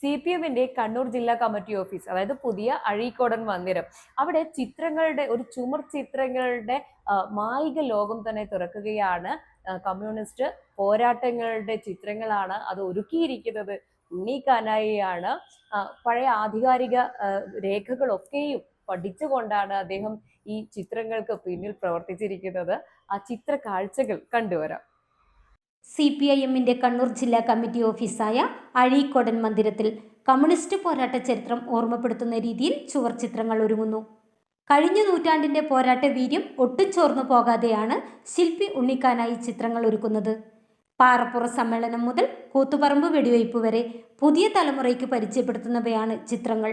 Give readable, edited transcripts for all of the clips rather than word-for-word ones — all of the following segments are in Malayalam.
CPMന്റെ കണ്ണൂർ ജില്ലാ കമ്മിറ്റി ഓഫീസ്, അതായത് പുതിയ അഴീക്കോടൻ മന്ദിരം, അവിടെ ചിത്രങ്ങളുടെ ഒരു ചുമർ ചിത്രങ്ങളുടെ മായിക ലോകം തന്നെ തുറക്കുകയാണ്. കമ്മ്യൂണിസ്റ്റ് പോരാട്ടങ്ങളുടെ ചിത്രങ്ങളാണ് അത് ഒരുക്കിയിരിക്കുന്നത്. ഉണ്ണി കാനായിയാണ്. പഴയ ആധികാരിക രേഖകളൊക്കെയും പഠിച്ചുകൊണ്ടാണ് അദ്ദേഹം ഈ ചിത്രങ്ങൾക്ക് പിന്നിൽ പ്രവർത്തിച്ചിരിക്കുന്നത്. ആ ചിത്ര കാഴ്ചകൾ കണ്ടുവരാം. CPIMന്റെ കണ്ണൂർ ജില്ലാ കമ്മിറ്റി ഓഫീസായ അഴീക്കോടൻ മന്ദിരത്തിൽ കമ്മ്യൂണിസ്റ്റ് പോരാട്ട ചരിത്രം ഓർമ്മപ്പെടുത്തുന്ന രീതിയിൽ ചുവർ ചിത്രങ്ങൾ ഒരുങ്ങുന്നു. കഴിഞ്ഞ നൂറ്റാണ്ടിന്റെ പോരാട്ട വീര്യം ഒട്ടും ചോർന്നു പോകാതെയാണ് ശില്പി ഉണ്ണിക്കാനായി ചിത്രങ്ങൾ ഒരുക്കുന്നത്. പാറപ്പുറ സമ്മേളനം മുതൽ കൂത്തുപറമ്പ് വെടിവയ്പ് വരെ പുതിയ തലമുറയ്ക്ക് പരിചയപ്പെടുത്തുന്നവയാണ് ചിത്രങ്ങൾ.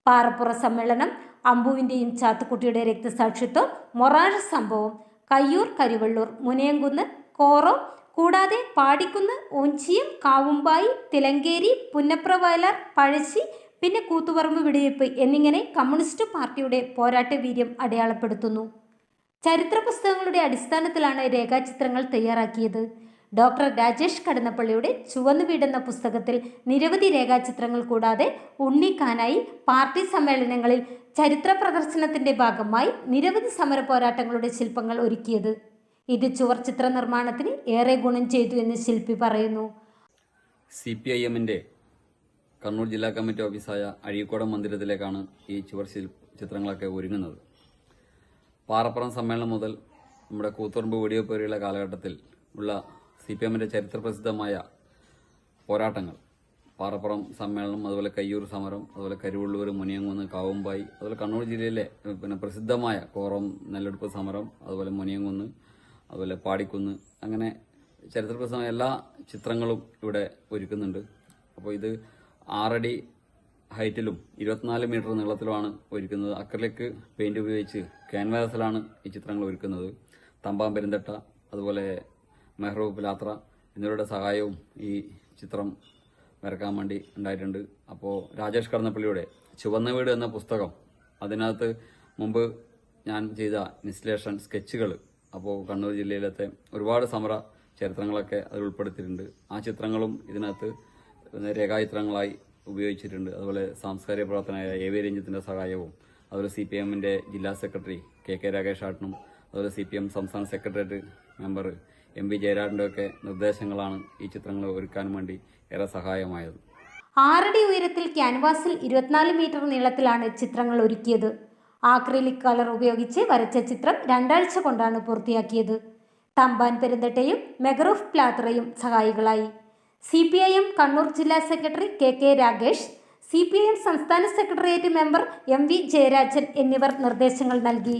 പാറപ്പുറ സമ്മേളനം, അമ്പുവിന്റെയും ചാത്തുക്കുട്ടിയുടെ രക്തസാക്ഷിത്വം, മൊറാഴ സംഭവം, കയ്യൂർ, കരിവള്ളൂർ, മുനയംകുന്ന്, കോറോ, കൂടാതെ പാടിക്കുന്ന്, ഓഞ്ചിയം, കാവുമ്പായി, തിലങ്കേരി, പുന്നപ്ര വയലാർ, പഴശ്ശി, പിന്നെ കൂത്തുപറമ്പ് വെടിവയ്പ് എന്നിങ്ങനെ കമ്മ്യൂണിസ്റ്റ് പാർട്ടിയുടെ പോരാട്ട വീര്യം അടയാളപ്പെടുത്തുന്നു. ചരിത്ര പുസ്തകങ്ങളുടെ അടിസ്ഥാനത്തിലാണ് രേഖാചിത്രങ്ങൾ തയ്യാറാക്കിയത്. ഡോക്ടർ രാജേഷ് കടന്നപ്പള്ളിയുടെ ചുവന്നു വീടെന്ന പുസ്തകത്തിൽ നിരവധി രേഖാചിത്രങ്ങൾ കൂടാതെ ഉണ്ണിക്കാനായി പാർട്ടി സമ്മേളനങ്ങളിൽ ചരിത്ര പ്രദർശനത്തിന്റെ ഭാഗമായി നിരവധി സമര പോരാട്ടങ്ങളുടെ ശില്പങ്ങൾ ഒരുക്കിയത്. ഇത് ചുവർ ചിത്ര നിർമ്മാണത്തിന് ഏറെ ഗുണം ചെയ്തു എന്ന് ശില്പി പറയുന്നു. CPIMന്റെ കണ്ണൂർ ജില്ലാ കമ്മിറ്റി ഓഫീസായ അഴീക്കോടൻ മന്ദിരത്തിലേക്കാണ് ഈ ചുവർ ചിത്രങ്ങളൊക്കെ ഒരുങ്ങുന്നത്. പാറപ്പുറം സമ്മേളനം മുതൽ നമ്മുടെ കൂത്തുപറമ്പ് വെടിവയ്പ് വരെയുള്ള കാലഘട്ടത്തിൽ ഉള്ള CPIMന്റെ ചരിത്രപ്രസിദ്ധമായ പോരാട്ടങ്ങൾ, പാറപ്പുറം സമ്മേളനം, അതുപോലെ കയ്യൂർ സമരം, അതുപോലെ കരിവള്ളൂർ, മുനിയംകുന്ന്, കാവുമ്പായി, അതുപോലെ കണ്ണൂർ ജില്ലയിലെ പ്രസിദ്ധമായ കോറം നെല്ലെടുപ്പ് സമരം, അതുപോലെ മുനിയംകുന്ന്, അതുപോലെ പാടിക്കുന്ന്, അങ്ങനെ ചരിത്രപ്രസിദ്ധമായ എല്ലാ ചിത്രങ്ങളും ഇവിടെ ഒരുക്കുന്നുണ്ട്. അപ്പോൾ ഇത് 6 അടി ഹൈറ്റിലും 24 മീറ്റർ നീളത്തിലുമാണ് ഒരുക്കുന്നത്. അക്രിലിക് പെയിന്റ് ഉപയോഗിച്ച് ക്യാൻവാസിലാണ് ഈ ചിത്രങ്ങൾ ഒരുക്കുന്നത്. തമ്പാൻ പെരുന്തട്ട, അതുപോലെ മെഹ്റൂബ് ലാത്ര എന്നിവരുടെ സഹായവും ഈ ചിത്രം വരക്കാൻ വേണ്ടി ഉണ്ടായിട്ടുണ്ട്. അപ്പോൾ രാജേഷ് കടന്നപ്പള്ളിയുടെ ചുവന്ന വീട് എന്ന പുസ്തകം, അതിനകത്ത് മുമ്പ് ഞാൻ ചെയ്ത ഇൻസ്റ്റലേഷൻ സ്കെച്ചുകൾ, അപ്പോൾ കണ്ണൂർ ജില്ലയിലത്തെ ഒരുപാട് സമര ചരിത്രങ്ങളൊക്കെ അതിൽ ഉൾപ്പെടുത്തിയിട്ടുണ്ട്. ആ ചിത്രങ്ങളും ഇതിനകത്ത് രേഖാചിത്രങ്ങളായി ഉപയോഗിച്ചിട്ടുണ്ട്. അതുപോലെ സാംസ്കാരിക പ്രവർത്തനമായ AV രഞ്ജിത്തിന്റെ സഹായവും, അതുപോലെ CPIMന്റെ ജില്ലാ സെക്രട്ടറി KK രാകേഷ് ആട്ടനും, അതുപോലെ CPM സംസ്ഥാന സെക്രട്ടേറിയറ്റ് മെമ്പർ MV ജയരാജന്റെ ഒക്കെ നിർദ്ദേശങ്ങളാണ് ഈ ചിത്രങ്ങൾ ഒരുക്കാൻ വേണ്ടി ഏറെ സഹായമായത്. 6 അടി ഉയരത്തിൽ ക്യാൻവാസിൽ 24 മീറ്റർ നീളത്തിലാണ് ചിത്രങ്ങൾ ഒരുക്കിയത്. ആക്രിലിക് കളർ ഉപയോഗിച്ച് വരച്ച ചിത്രം 2 ആഴ്ച കൊണ്ടാണ് പൂർത്തിയാക്കിയത്. തമ്പാൻ പെരുന്തട്ടയും മെഹ്റൂബ് ലാത്രയും സഹായികളായി. CPIM കണ്ണൂർ ജില്ലാ സെക്രട്ടറി KK രാകേഷ്, CPIM സംസ്ഥാന സെക്രട്ടേറിയറ്റ് മെമ്പർ MV ജയരാജൻ എന്നിവർ നിർദ്ദേശങ്ങൾ നൽകി.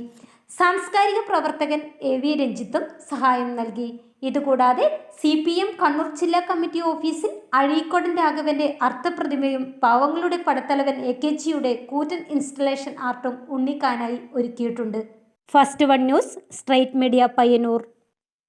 സാംസ്കാരിക പ്രവർത്തകൻ AV രഞ്ജിത്തും സഹായം നൽകി. ഇതുകൂടാതെ CPM കണ്ണൂർ ജില്ലാ കമ്മിറ്റി ഓഫീസിൽ അഴീക്കോടൻ രാഘവന്റെ അർത്ഥപ്രതിമയും പാവങ്ങളുടെ പടത്തലവൻ AKGയുടെ കൂറ്റൻ ഇൻസ്റ്റലേഷൻ ആർട്ടും ഉണ്ണിക്കാനായി ഒരുക്കിയിട്ടുണ്ട്. First one news, straight media, Payyanur.